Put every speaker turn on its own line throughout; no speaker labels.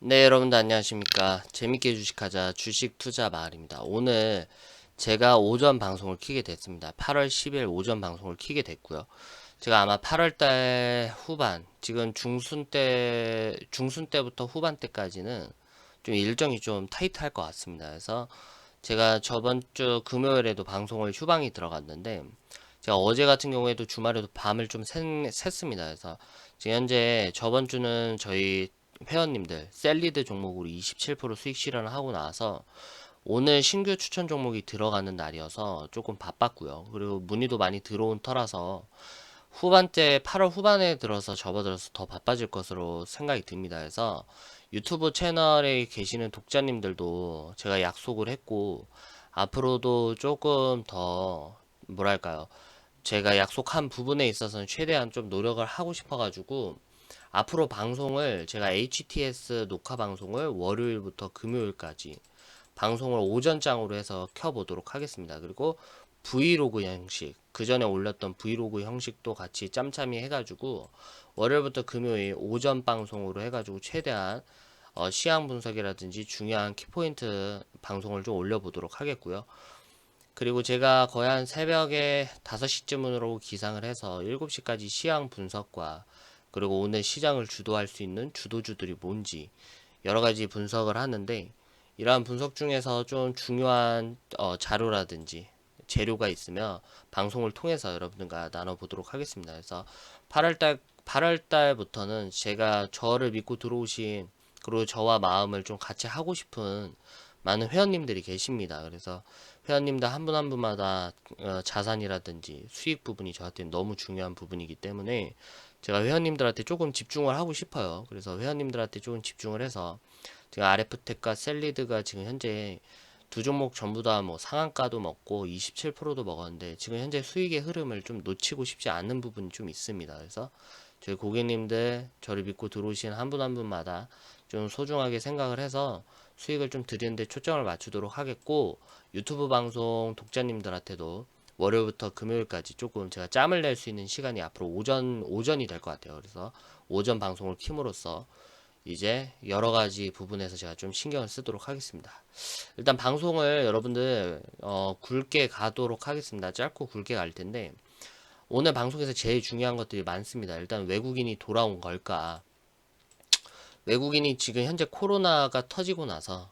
네, 여러분들 안녕하십니까. 재밌게 주식하자 주식 투자 마을입니다. 오늘 제가 오전 방송을 키게 됐습니다. 8월 10일 오전 방송을 키게 됐고요. 제가 아마 8월 달 후반, 지금 중순 때부터 후반 때까지는 좀 일정이 좀 타이트할 것 같습니다. 그래서 제가 저번 주 금요일에도 방송을 휴방이 들어갔는데, 제가 어제 같은 경우에도 주말에도 밤을 좀 샜습니다. 그래서 지금 현재 저번 주는 저희 회원님들 셀리드 종목으로 27% 수익 실현을 하고 나서 오늘 신규 추천 종목이 들어가는 날이어서 조금 바빴고요. 그리고 문의도 많이 들어온 터라서 후반때 8월 후반에 들어서 접어들어서 더 바빠질 것으로 생각이 듭니다. 그래서 유튜브 채널에 계시는 독자님들도 제가 약속을 했고 앞으로도 조금 더 뭐랄까요, 제가 약속한 부분에 있어서는 최대한 좀 노력을 하고 싶어가지고 앞으로 방송을 제가 HTS 녹화 방송을 월요일부터 금요일까지 방송을 오전장으로 해서 켜보도록 하겠습니다. 그리고 브이로그 형식, 그 전에 올렸던 브이로그 형식도 같이 짬짬이 해가지고 월요일부터 금요일 오전 방송으로 해가지고 최대한 시황 분석이라든지 중요한 키포인트 방송을 좀 올려보도록 하겠고요. 그리고 제가 거의 한 새벽에 5시쯤으로 기상을 해서 7시까지 시황 분석과 그리고 오늘 시장을 주도할 수 있는 주도주들이 뭔지 여러 가지 분석을 하는데, 이러한 분석 중에서 좀 중요한 자료라든지 재료가 있으면 방송을 통해서 여러분들과 나눠보도록 하겠습니다. 그래서 8월달부터는 제가 저를 믿고 들어오신, 그리고 저와 마음을 좀 같이 하고 싶은 많은 회원님들이 계십니다. 그래서 회원님들 한 분 한 분마다 자산이라든지 수익 부분이 저한테 너무 중요한 부분이기 때문에 제가 회원님들한테 조금 집중을 하고 싶어요. 그래서 회원님들한테 조금 집중을 해서 제가 RF텍과 셀리드가 지금 현재 두 종목 전부 다 뭐 상한가도 먹고 27%도 먹었는데 지금 현재 수익의 흐름을 좀 놓치고 싶지 않은 부분이 좀 있습니다. 그래서 저희 고객님들 저를 믿고 들어오신 한 분 한 분마다 좀 소중하게 생각을 해서 수익을 좀 드리는데 초점을 맞추도록 하겠고, 유튜브 방송 독자님들한테도 월요일부터 금요일까지 조금 제가 짬을 낼 수 있는 시간이 앞으로 오전이 될 것 같아요. 그래서 오전 방송을 킴으로써 이제 여러 가지 부분에서 제가 좀 신경을 쓰도록 하겠습니다. 일단 방송을 여러분들 굵게 가도록 하겠습니다. 짧고 굵게 갈 텐데 오늘 방송에서 제일 중요한 것들이 많습니다. 일단 외국인이 돌아온 걸까? 외국인이 지금 현재 코로나가 터지고 나서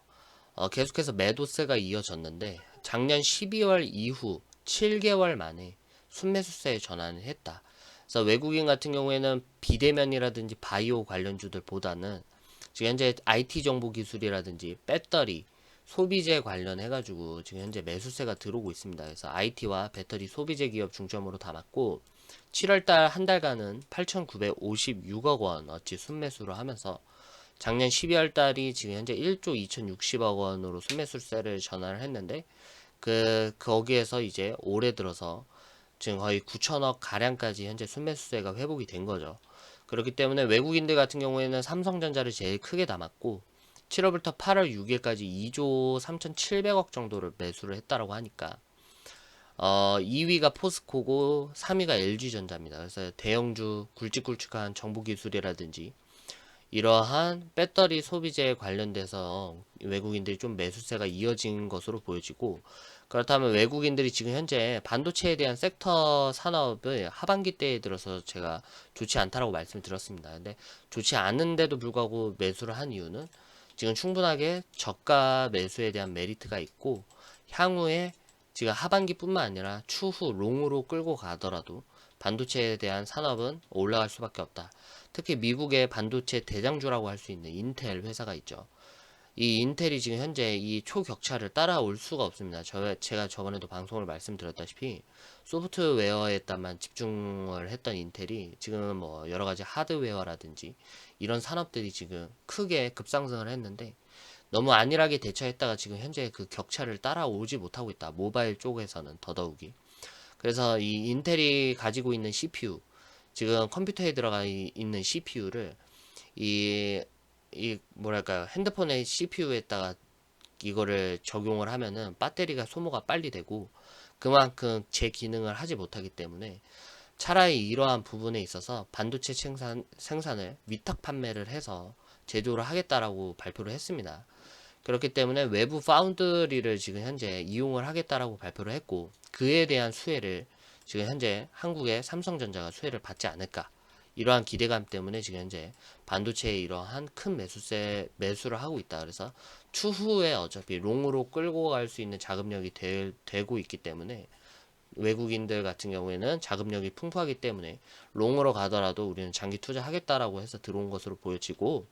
계속해서 매도세가 이어졌는데 작년 12월 이후 7개월 만에 순매수세에 전환을 했다. 그래서 외국인 같은 경우에는 비대면이라든지 바이오 관련주들보다는 지금 현재 IT 정보 기술이라든지 배터리, 소비재 관련해가지고 지금 현재 매수세가 들어오고 있습니다. 그래서 IT와 배터리 소비재 기업 중점으로 담았고 7월달 한 달간은 8,956억 원 어치 순매수를 하면서 작년 12월 달이 지금 현재 1조 2,060억 원으로 순매수세를 전환을 했는데 거기에서 이제 올해 들어서 지금 거의 9천억 가량까지 현재 순매수세가 회복이 된 거죠. 그렇기 때문에 외국인들 같은 경우에는 삼성전자를 제일 크게 담았고 7월부터 8월 6일까지 2조 3,700억 정도를 매수를 했다라고 하니까 2위가 포스코고 3위가 LG전자입니다. 그래서 대형주 굵직굵직한 정보기술이라든지 이러한 배터리 소비재에 관련돼서 외국인들이 좀 매수세가 이어진 것으로 보여지고, 그렇다면 외국인들이 지금 현재 반도체에 대한 섹터 산업을 하반기 때에 들어서 제가 좋지 않다라고 말씀을 드렸습니다. 근데 좋지 않은데도 불구하고 매수를 한 이유는 지금 충분하게 저가 매수에 대한 메리트가 있고, 향후에 지금 하반기뿐만 아니라 추후 롱으로 끌고 가더라도 반도체에 대한 산업은 올라갈 수밖에 없다. 특히 미국의 반도체 대장주라고 할 수 있는 인텔 회사가 있죠. 이 인텔이 지금 현재 이 초격차를 따라올 수가 없습니다. 제가 저번에도 방송을 말씀드렸다시피 소프트웨어에다만 집중을 했던 인텔이 지금 뭐 여러 가지 하드웨어라든지 이런 산업들이 지금 크게 급상승을 했는데 너무 안일하게 대처했다가 지금 현재 그 격차를 따라오지 못하고 있다. 모바일 쪽에서는 더더욱이. 그래서 이 인텔이 가지고 있는 CPU, 지금 컴퓨터에 들어가 있는 CPU를 이, 이 뭐랄까요, 핸드폰의 CPU에다가 이거를 적용을 하면은 배터리가 소모가 빨리 되고 그만큼 제 기능을 하지 못하기 때문에 차라리 이러한 부분에 있어서 반도체 생산을 위탁 판매를 해서 제조를 하겠다라고 발표를 했습니다. 그렇기 때문에 외부 파운드리를 지금 현재 이용을 하겠다라고 발표를 했고, 그에 대한 수혜를 지금 현재 한국의 삼성전자가 수혜를 받지 않을까, 이러한 기대감 때문에 지금 현재 반도체에 이러한 큰 매수를 하고 있다. 그래서 추후에 어차피 롱으로 끌고 갈 수 있는 자금력이 되고 있기 때문에, 외국인들 같은 경우에는 자금력이 풍부하기 때문에 롱으로 가더라도 우리는 장기 투자하겠다라고 해서 들어온 것으로 보여지고,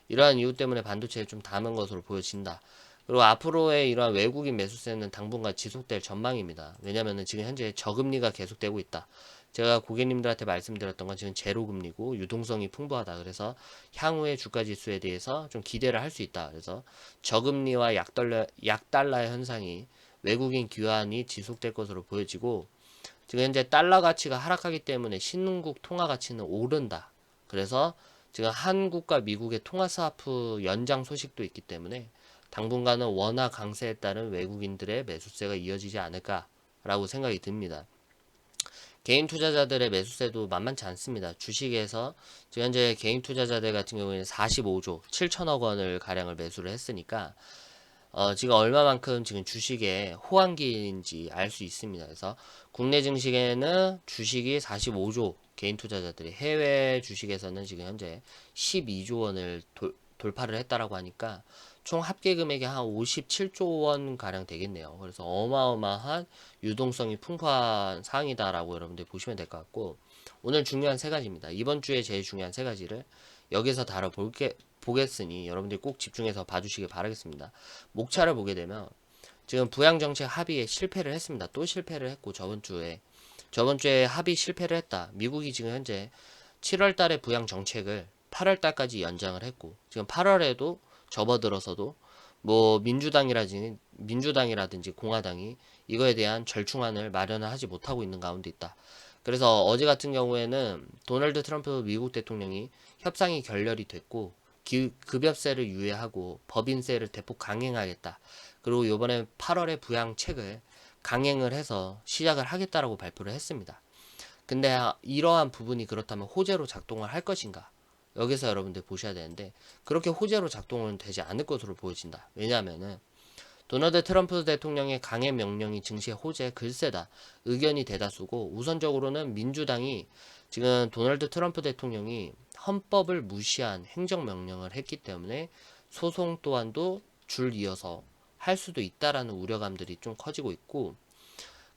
이러한 이유 때문에 반도체에 좀 담은 것으로 보여진다. 그리고 앞으로의 이러한 외국인 매수세는 당분간 지속될 전망입니다. 왜냐면은 지금 현재 저금리가 계속되고 있다. 제가 고객님들한테 말씀드렸던 건 지금 제로금리고 유동성이 풍부하다. 그래서 향후의 주가지수에 대해서 좀 기대를 할 수 있다. 그래서 저금리와 약달러의 현상이 외국인 귀환이 지속될 것으로 보여지고, 지금 현재 달러 가치가 하락하기 때문에 신흥국 통화 가치는 오른다. 그래서 지금 한국과 미국의 통화 스와프 연장 소식도 있기 때문에 당분간은 원화 강세에 따른 외국인들의 매수세가 이어지지 않을까라고 생각이 듭니다. 개인 투자자들의 매수세도 만만치 않습니다. 주식에서 지금 현재 개인 투자자들 같은 경우에는 45조 7천억 원을 가량을 매수를 했으니까 지금 얼마만큼 지금 주식에 호황기인지 알 수 있습니다. 그래서 국내 증시에는 주식이 45조, 개인 투자자들이 해외 주식에서는 지금 현재 12조 원을 돌파를 했다라고 하니까 총 합계 금액이 한 57조 원 가량 되겠네요. 그래서 어마어마한 유동성이 풍부한 상황이다라고 여러분들 보시면 될 것 같고, 오늘 중요한 세 가지입니다. 이번 주에 제일 중요한 세 가지를 여기서 보겠으니 여러분들이 꼭 집중해서 봐주시길 바라겠습니다. 목차를 보게 되면 지금 부양정책 합의에 실패를 했습니다. 또 실패를 했고, 저번주에 합의 실패를 했다. 미국이 지금 현재 7월 달에 부양정책을 8월 달까지 연장을 했고, 지금 8월에도 접어들어서도 뭐 민주당이라든지 공화당이 이거에 대한 절충안을 마련을 하지 못하고 있는 가운데 있다. 그래서 어제 같은 경우에는 도널드 트럼프 미국 대통령이 협상이 결렬이 됐고, 급여세를 유예하고 법인세를 대폭 강행하겠다. 그리고 이번에 8월에 부양책을 강행을 해서 시작을 하겠다라고 발표를 했습니다. 근데 이러한 부분이 그렇다면 호재로 작동을 할 것인가? 여기서 여러분들 보셔야 되는데, 그렇게 호재로 작동은 되지 않을 것으로 보여진다. 왜냐하면은 도널드 트럼프 대통령의 강행 명령이 증시의 호재 글쎄다 의견이 대다수고, 우선적으로는 민주당이 지금 도널드 트럼프 대통령이 헌법을 무시한 행정명령을 했기 때문에 소송 또한도 줄 이어서 할 수도 있다라는 우려감들이 좀 커지고 있고,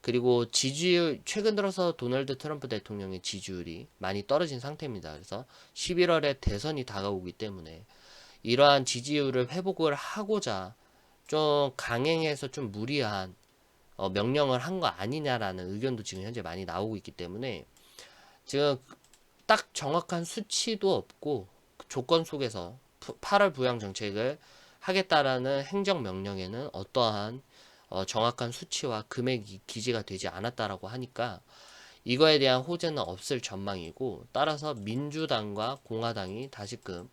그리고 지지율, 최근 들어서 도널드 트럼프 대통령의 지지율이 많이 떨어진 상태입니다. 그래서 11월에 대선이 다가오기 때문에 이러한 지지율을 회복을 하고자 좀 강행해서 좀 무리한 명령을 한 거 아니냐라는 의견도 지금 현재 많이 나오고 있기 때문에, 지금 딱 정확한 수치도 없고 조건 속에서 8월 부양 정책을 하겠다라는 행정 명령에는 어떠한 정확한 수치와 금액이 기재가 되지 않았다라고 하니까 이거에 대한 호재는 없을 전망이고, 따라서 민주당과 공화당이 다시금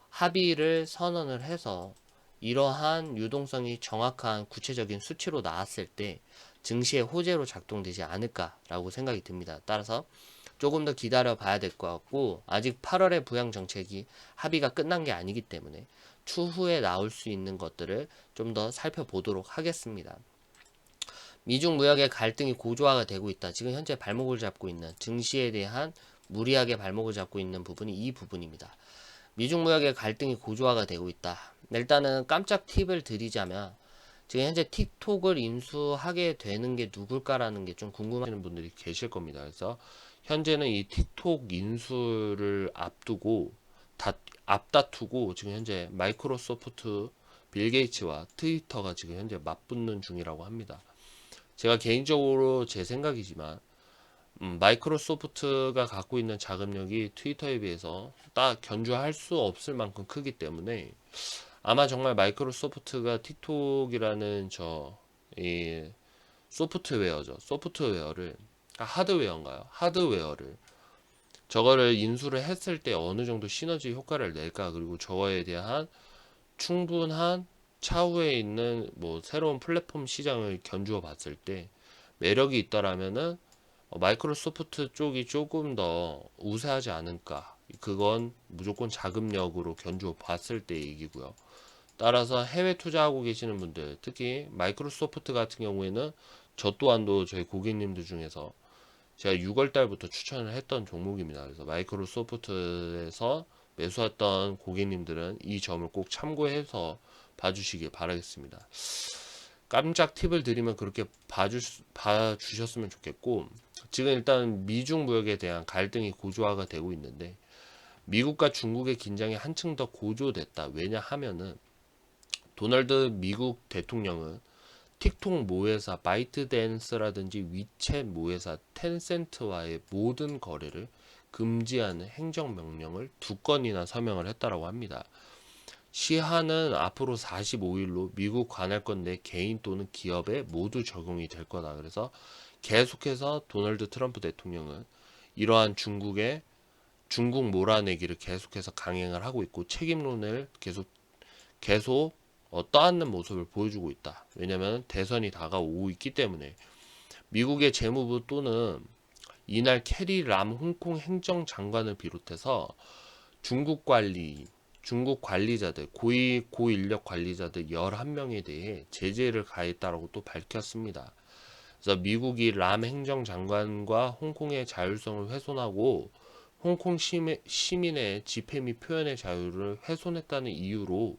합의를 선언을 해서 이러한 유동성이 정확한 구체적인 수치로 나왔을 때 증시의 호재로 작동되지 않을까라고 생각이 듭니다. 따라서 조금 더 기다려 봐야 될 것 같고, 아직 8월의 부양 정책이 합의가 끝난 게 아니기 때문에 추후에 나올 수 있는 것들을 좀 더 살펴보도록 하겠습니다. 미중 무역의 갈등이 고조화가 되고 있다. 지금 현재 발목을 잡고 있는, 증시에 대한 무리하게 발목을 잡고 있는 부분이 이 부분입니다. 미중 무역의 갈등이 고조화가 되고 있다. 일단은 깜짝 팁을 드리자면, 지금 현재 틱톡을 인수하게 되는 게 누굴까라는 게 좀 궁금하시는 분들이 계실 겁니다. 그래서 현재는 이 틱톡 인수를 앞다투고 지금 현재 마이크로소프트, 빌 게이츠와 트위터가 지금 현재 맞붙는 중이라고 합니다. 제가 개인적으로 제 생각이지만 마이크로소프트가 갖고 있는 자금력이 트위터에 비해서 딱 견주할 수 없을 만큼 크기 때문에 아마 정말 마이크로소프트가 틱톡이라는 이 소프트웨어를 하드웨어인가요? 하드웨어를 저거를 인수를 했을 때 어느 정도 시너지 효과를 낼까, 그리고 저거에 대한 충분한 차후에 있는 뭐 새로운 플랫폼 시장을 견주어 봤을 때 매력이 있더라면은 마이크로소프트 쪽이 조금 더 우세하지 않을까, 그건 무조건 자금력으로 견주어 봤을 때 얘기고요. 따라서 해외 투자하고 계시는 분들, 특히 마이크로소프트 같은 경우에는 저 또한도 저희 고객님들 중에서 제가 6월 달부터 추천을 했던 종목입니다. 그래서 마이크로소프트에서 매수했던 고객님들은 이 점을 꼭 참고해서 봐주시길 바라겠습니다. 깜짝 팁을 드리면 그렇게 봐주셨으면 좋겠고, 지금 일단 미중 무역에 대한 갈등이 고조화가 되고 있는데, 미국과 중국의 긴장이 한층 더 고조됐다. 왜냐 하면은 도널드 미국 대통령은 틱톡 모회사 바이트댄스라든지 위챗 모회사 텐센트와의 모든 거래를 금지하는 행정명령을 2건이나 서명을 했다라고 합니다. 시한은 앞으로 45일로 미국 관할권 내 개인 또는 기업에 모두 적용이 될 거다. 그래서 계속해서 도널드 트럼프 대통령은 이러한 중국 몰아내기를 계속해서 강행을 하고 있고 책임론을 계속 떠안는 모습을 보여주고 있다. 왜냐하면 대선이 다가오고 있기 때문에 미국의 재무부 또는 이날 캐리 람 홍콩 행정장관을 비롯해서 중국 관리자들, 고인력 관리자들 11명에 대해 제재를 가했다라고 또 밝혔습니다. 그래서 미국이 람 행정장관과 홍콩의 자율성을 훼손하고 홍콩 시민의 집회 및 표현의 자유를 훼손했다는 이유로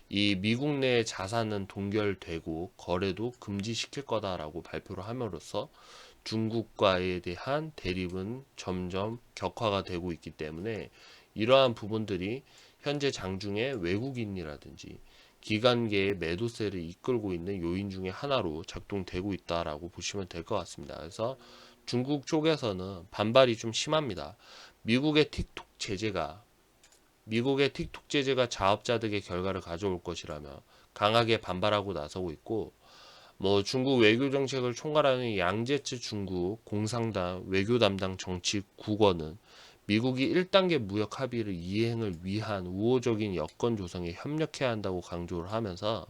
이 미국 내 자산은 동결되고 거래도 금지시킬 거다라고 발표를 함으로써 중국과에 대한 대립은 점점 격화가 되고 있기 때문에 이러한 부분들이 현재 장중에 외국인이라든지 기관계의 매도세를 이끌고 있는 요인 중에 하나로 작동되고 있다라고 보시면 될 것 같습니다. 그래서 중국 쪽에서는 반발이 좀 심합니다. 미국의 틱톡 제재가 자업자득의 결과를 가져올 것이라며 강하게 반발하고 나서고 있고, 중국 외교 정책을 총괄하는 양제츠 중국 공산당 외교 담당 정치 국원은 미국이 1단계 무역 합의를 이행을 위한 우호적인 여건 조성에 협력해야 한다고 강조를 하면서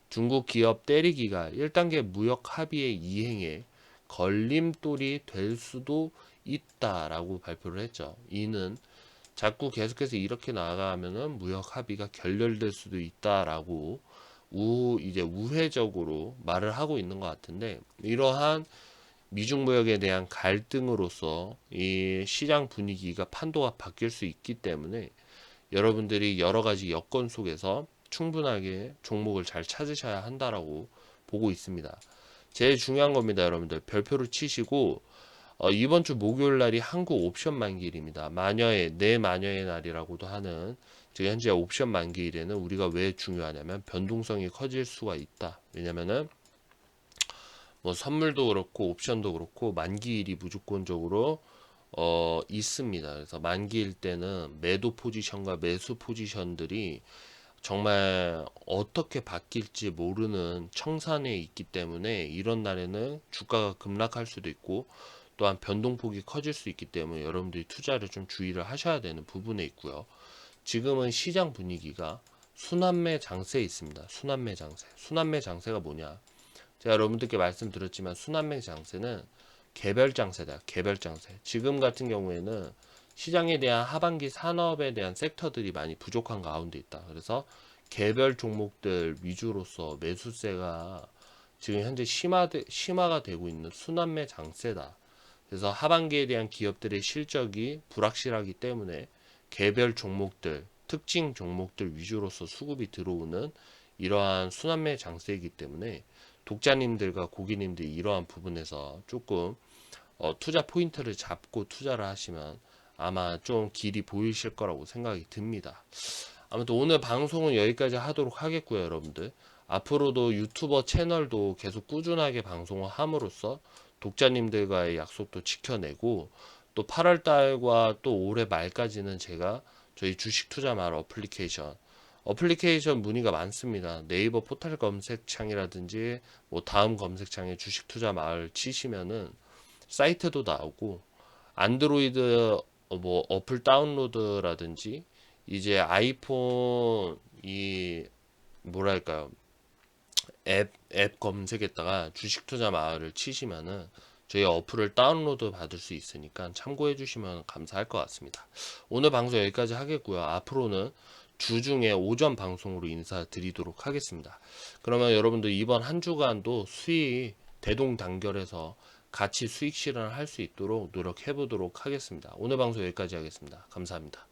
중국 기업 때리기가 1단계 무역 합의의 이행에 걸림돌이 될 수도 있다라고 발표를 했죠. 이는 자꾸 계속해서 이렇게 나아가면은 무역 합의가 결렬될 수도 있다라고 이제 우회적으로 말을 하고 있는 것 같은데, 이러한 미중 무역에 대한 갈등으로서 이 시장 분위기가 판도가 바뀔 수 있기 때문에 여러분들이 여러 가지 여건 속에서 충분하게 종목을 잘 찾으셔야 한다라고 보고 있습니다. 제일 중요한 겁니다, 여러분들. 별표를 치시고 이번 주 목요일 날이 한국 옵션 만기일입니다. 내 마녀의 날이라고도 하는 지금 현재 옵션 만기일에는 우리가 왜 중요하냐면 변동성이 커질 수가 있다. 왜냐면은 선물도 그렇고 옵션도 그렇고 만기일이 무조건적으로 있습니다. 그래서 만기일 때는 매도 포지션과 매수 포지션들이 정말 어떻게 바뀔지 모르는 청산에 있기 때문에 이런 날에는 주가가 급락할 수도 있고 또한 변동폭이 커질 수 있기 때문에 여러분들이 투자를 좀 주의를 하셔야 되는 부분에 있고요. 지금은 시장 분위기가 순환매 장세에 있습니다. 순환매 장세가 뭐냐? 제가 여러분들께 말씀드렸지만 순환매 장세는 개별 장세다. 개별 장세. 지금 같은 경우에는 시장에 대한 하반기 산업에 대한 섹터들이 많이 부족한 가운데 있다. 그래서 개별 종목들 위주로서 매수세가 지금 현재 심화가 되고 있는 순환매 장세다. 그래서 하반기에 대한 기업들의 실적이 불확실하기 때문에 개별 종목들, 특징 종목들 위주로서 수급이 들어오는 이러한 순환매 장세이기 때문에 독자님들과 고객님들이 이러한 부분에서 조금 투자 포인트를 잡고 투자를 하시면 아마 좀 길이 보이실 거라고 생각이 듭니다. 아무튼 오늘 방송은 여기까지 하도록 하겠고요, 여러분들. 앞으로도 유튜버 채널도 계속 꾸준하게 방송을 함으로써 독자님들과의 약속도 지켜내고 또 8월 달과 또 올해 말까지는 제가 저희 주식 투자 말 어플리케이션 문의가 많습니다. 네이버 포털 검색창이라든지 다음 검색창에 주식 투자 마을 치시면은 사이트도 나오고 안드로이드 어플 다운로드라든지 이제 아이폰 뭐랄까요 앱 검색에다가 주식 투자 마을을 치시면은 저희 어플을 다운로드 받을 수 있으니까 참고해 주시면 감사할 것 같습니다. 오늘 방송 여기까지 하겠고요. 앞으로는 주중에 오전 방송으로 인사드리도록 하겠습니다. 그러면 여러분들 이번 한 주간도 수익 대동단결해서 같이 수익 실현을 할 수 있도록 노력해 보도록 하겠습니다. 오늘 방송 여기까지 하겠습니다. 감사합니다.